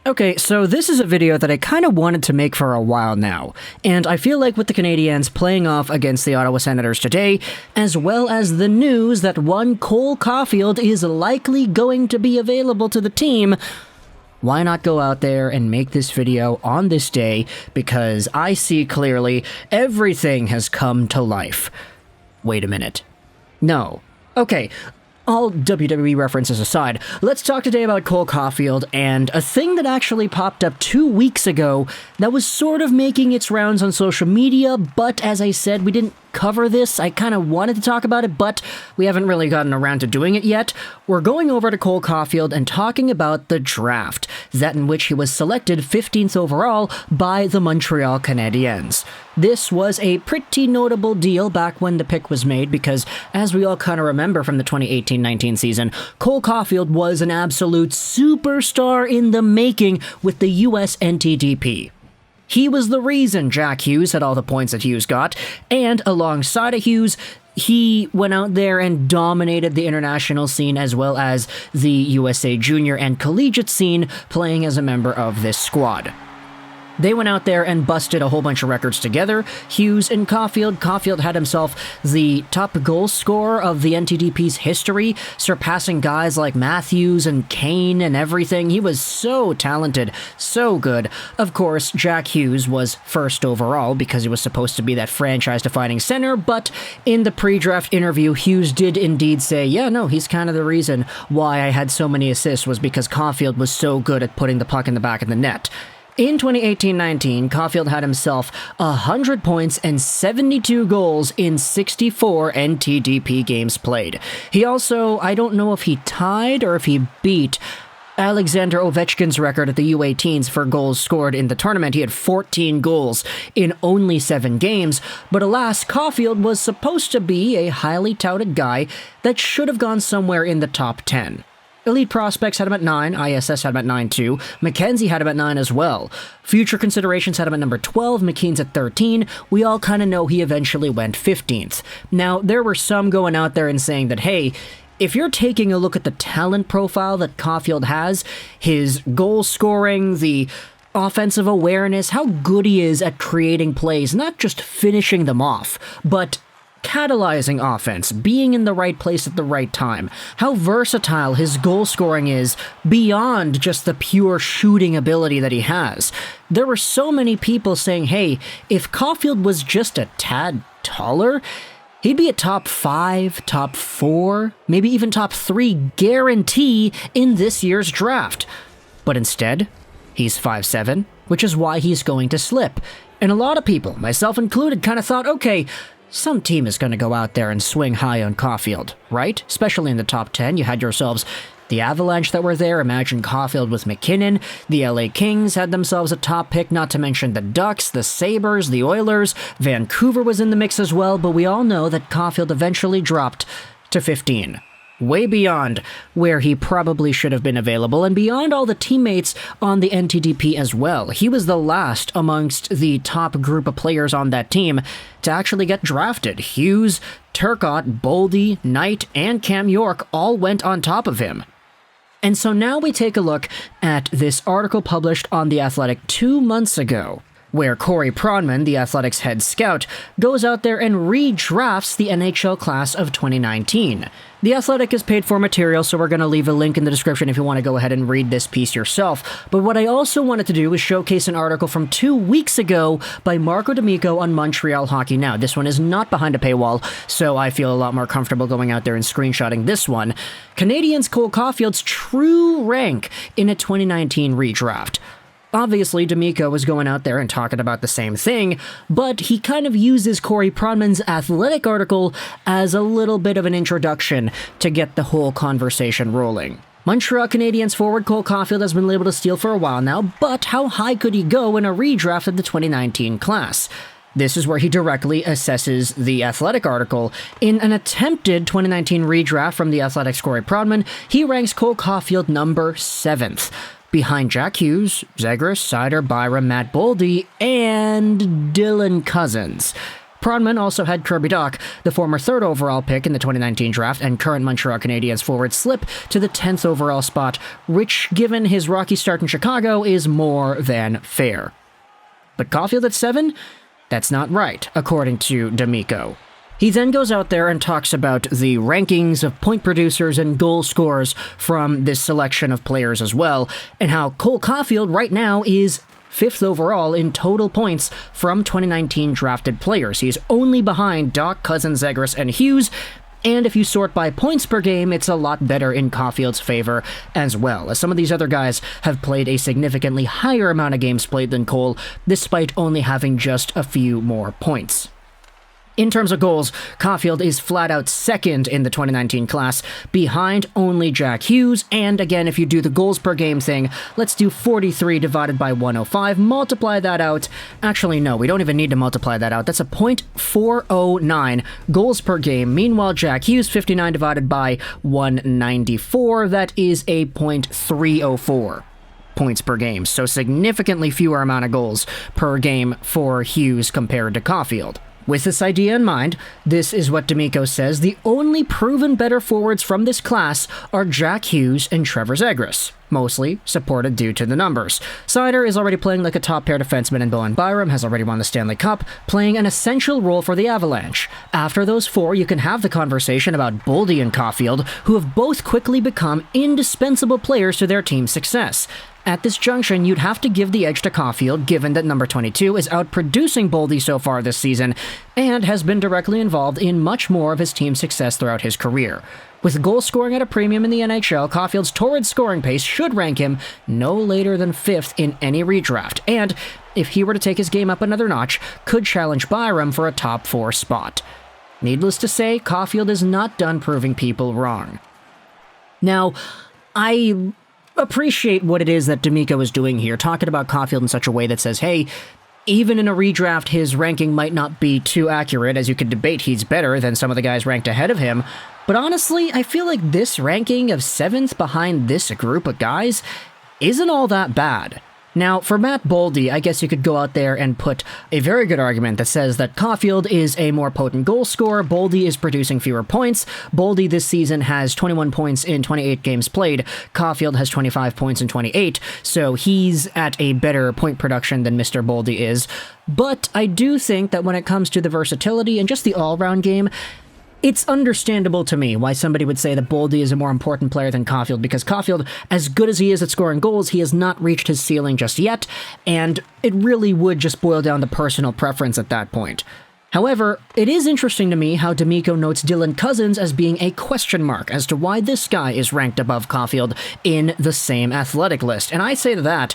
Okay, so this is a video that I kind of wanted to make for a while now, and I feel like with the Canadiens playing off against the Ottawa Senators today, as well as the news that one Cole Caufield is likely going to be available to the team, why not go out there and make this video on this day, because I see clearly everything has come to life. Wait a minute. No. Okay. All WWE references aside, let's talk today about Cole Caufield and a thing that actually popped up 2 weeks ago that was sort of making its rounds on social media, but as I said, we didn't cover this. I kind of wanted to talk about it, but we haven't really gotten around to doing it yet. We're going over to Cole Caufield and talking about the draft, that in which he was selected 15th overall by the Montreal Canadiens. This was a pretty notable deal back when the pick was made because, as we all kind of remember from the 2018-19 season, Cole Caufield was an absolute superstar in the making with the US NTDP. He was the reason Jack Hughes had all the points that Hughes got, and alongside of Hughes, he went out there and dominated the international scene as well as the USA junior and collegiate scene, playing as a member of this squad. They went out there and busted a whole bunch of records together, Hughes and Caufield. Caufield had himself the top goal scorer of the NTDP's history, surpassing guys like Matthews and Kane and everything. He was so talented, so good. Of course, Jack Hughes was first overall because he was supposed to be that franchise-defining center, but in the pre-draft interview, Hughes did indeed say, yeah, no, he's kind of the reason why I had so many assists was because Caufield was so good at putting the puck in the back of the net. In 2018-19, Caufield had himself 100 points and 72 goals in 64 NTDP games played. He also, I don't know if he tied or if he beat Alexander Ovechkin's record at the U18s for goals scored in the tournament. He had 14 goals in only 7 games, but alas, Caufield was supposed to be a highly touted guy that should have gone somewhere in the top 10. Elite Prospects had him at 9, ISS had him at 9 too, McKenzie had him at 9 as well. Future Considerations had him at number 12, McKean's at 13, we all kind of know he eventually went 15th. Now, there were some going out there and saying that, hey, if you're taking a look at the talent profile that Caufield has, his goal scoring, the offensive awareness, how good he is at creating plays, not just finishing them off, but catalyzing offense, being in the right place at the right time, how versatile his goal scoring is beyond just the pure shooting ability that he has. There were so many people saying, hey, if Caufield was just a tad taller, he'd be a top 5, top 4, maybe even top 3 guarantee in this year's draft. But instead, he's 5'7", which is why he's going to slip. And a lot of people, myself included, kind of thought, okay, some team is going to go out there and swing high on Caufield, right? Especially in the top 10, you had yourselves the Avalanche that were there, imagine Caufield with McKinnon, the LA Kings had themselves a top pick, not to mention the Ducks, the Sabres, the Oilers, Vancouver was in the mix as well, but we all know that Caufield eventually dropped to 15. Way beyond where he probably should have been available, and beyond all the teammates on the NTDP as well. He was the last amongst the top group of players on that team to actually get drafted. Hughes, Turcotte, Boldy, Knight, and Cam York all went on top of him. And so now we take a look at this article published on The Athletic 2 months ago, where Corey Pronman, the Athletics head scout, goes out there and redrafts the NHL class of 2019. The Athletic is paid for material, so we're going to leave a link in the description if you want to go ahead and read this piece yourself. But what I also wanted to do is showcase an article from 2 weeks ago by Marco D'Amico on Montreal Hockey Now. This one is not behind a paywall, so I feel a lot more comfortable going out there and screenshotting this one. Canadiens Cole Caufield's true rank in a 2019 redraft. Obviously, D'Amico was going out there and talking about the same thing, but he kind of uses Corey Pronman's Athletic article as a little bit of an introduction to get the whole conversation rolling. Montreal Canadiens forward Cole Caufield has been able to steal for a while now, but how high could he go in a redraft of the 2019 class? This is where he directly assesses the Athletic article. In an attempted 2019 redraft from the Athletic's Corey Pronman, he ranks Cole Caufield number 7th. Behind Jack Hughes, Zegras, Seider, Byram, Matt Boldy, and Dylan Cousins. Pronman also had Kirby Dach, the former 3rd overall pick in the 2019 draft and current Montreal Canadiens forward, slip to the 10th overall spot, which, given his rocky start in Chicago, is more than fair. But Caufield at 7? That's not right, according to D'Amico. He then goes out there and talks about the rankings of point producers and goal scorers from this selection of players as well, and how Cole Caufield right now is 5th overall in total points from 2019 drafted players. He's only behind Dach, Cozens, Zegras, and Hughes, and if you sort by points per game, it's a lot better in Caufield's favor as well, as some of these other guys have played a significantly higher amount of games played than Cole, despite only having just a few more points. In terms of goals, Caufield is flat out 2nd in the 2019 class, behind only Jack Hughes, and again, if you do the goals per game thing, let's do 43 divided by 105, multiply that out. Actually, no, we don't even need to multiply that out. That's a .409 goals per game. Meanwhile, Jack Hughes, 59 divided by 194, that is a .304 points per game, so significantly fewer amount of goals per game for Hughes compared to Caufield. With this idea in mind, this is what D'Amico says: the only proven better forwards from this class are Jack Hughes and Trevor Zegras, mostly supported due to the numbers. Seider is already playing like a top-pair defenseman, and Bowen Byram has already won the Stanley Cup, playing an essential role for the Avalanche. After those 4, you can have the conversation about Boldy and Caufield, who have both quickly become indispensable players to their team's success. At this junction, you'd have to give the edge to Caufield, given that number 22 is outproducing Boldy so far this season, and has been directly involved in much more of his team's success throughout his career. With goal scoring at a premium in the NHL, Caufield's torrid scoring pace should rank him no later than 5th in any redraft, and, if he were to take his game up another notch, could challenge Byram for a top 4 spot. Needless to say, Caufield is not done proving people wrong. Now, I appreciate what it is that D'Amico is doing here, talking about Caufield in such a way that says, hey, even in a redraft, his ranking might not be too accurate, as you could debate he's better than some of the guys ranked ahead of him, but honestly, I feel like this ranking of 7th behind this group of guys isn't all that bad. Now, for Matt Boldy, I guess you could go out there and put a very good argument that says that Caufield is a more potent goal scorer, Boldy is producing fewer points. Boldy this season has 21 points in 28 games played, Caufield has 25 points in 28, so he's at a better point production than Mr. Boldy is. But I do think that when it comes to the versatility and just the all-round game, it's understandable to me why somebody would say that Boldy is a more important player than Caufield, because Caufield, as good as he is at scoring goals, he has not reached his ceiling just yet, and it really would just boil down to personal preference at that point. However, it is interesting to me how D'Amico notes Dylan Cozens as being a question mark as to why this guy is ranked above Caufield in the same athletic list, and I say to that,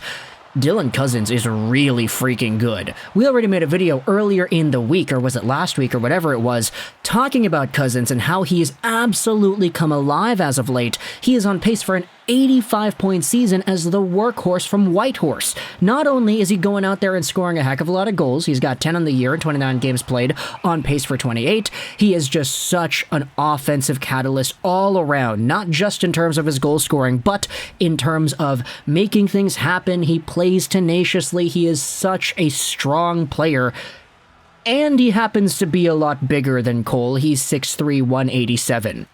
Dylan Cozens is really freaking good. We already made a video earlier in the week, or was it last week, or whatever it was, talking about Cozens and how he's absolutely come alive as of late. He is on pace for an 85-point season as the workhorse from Whitehorse. Not only is he going out there and scoring a heck of a lot of goals, he's got 10 on the year and 29 games played, on pace for 28, he is just such an offensive catalyst all around, not just in terms of his goal scoring, but in terms of making things happen. He plays tenaciously, he is such a strong player, and he happens to be a lot bigger than Cole. He's 6'3", 187.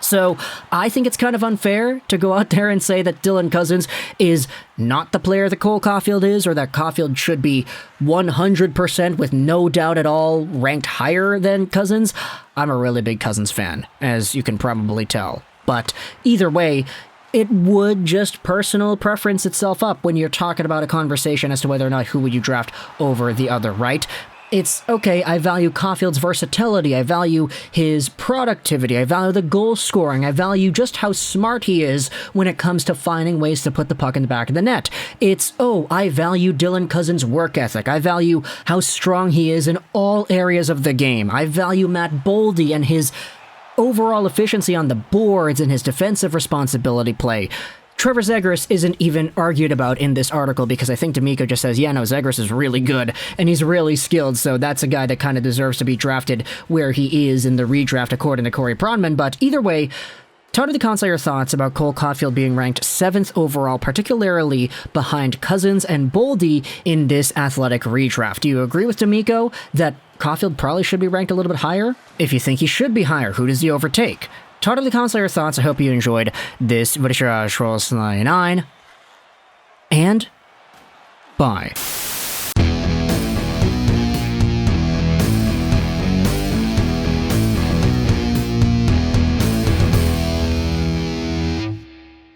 So, I think it's kind of unfair to go out there and say that Dylan Cozens is not the player that Cole Caufield is, or that Caufield should be 100% with no doubt at all ranked higher than Cozens. I'm a really big Cozens fan, as you can probably tell. But either way, it would just personal preference itself up when you're talking about a conversation as to whether or not who would you draft over the other, right? It's, okay, I value Caufield's versatility, I value his productivity, I value the goal scoring, I value just how smart he is when it comes to finding ways to put the puck in the back of the net. It's, oh, I value Dylan Cozens' work ethic, I value how strong he is in all areas of the game, I value Matt Boldy and his overall efficiency on the boards and his defensive responsibility play. Trevor Zegras isn't even argued about in this article because I think D'Amico just says, yeah, no, Zegras is really good and he's really skilled, so that's a guy that kind of deserves to be drafted where he is in the redraft according to Corey Pronman. But either way, tell me the console your thoughts about Cole Caufield being ranked 7th overall, particularly behind Cozens and Boldy in this athletic redraft. Do you agree with D'Amico that Caufield probably should be ranked a little bit higher? If you think he should be higher, who does he overtake? Talk in the comments your thoughts. I hope you enjoyed this Juraj Rolls 99. And bye.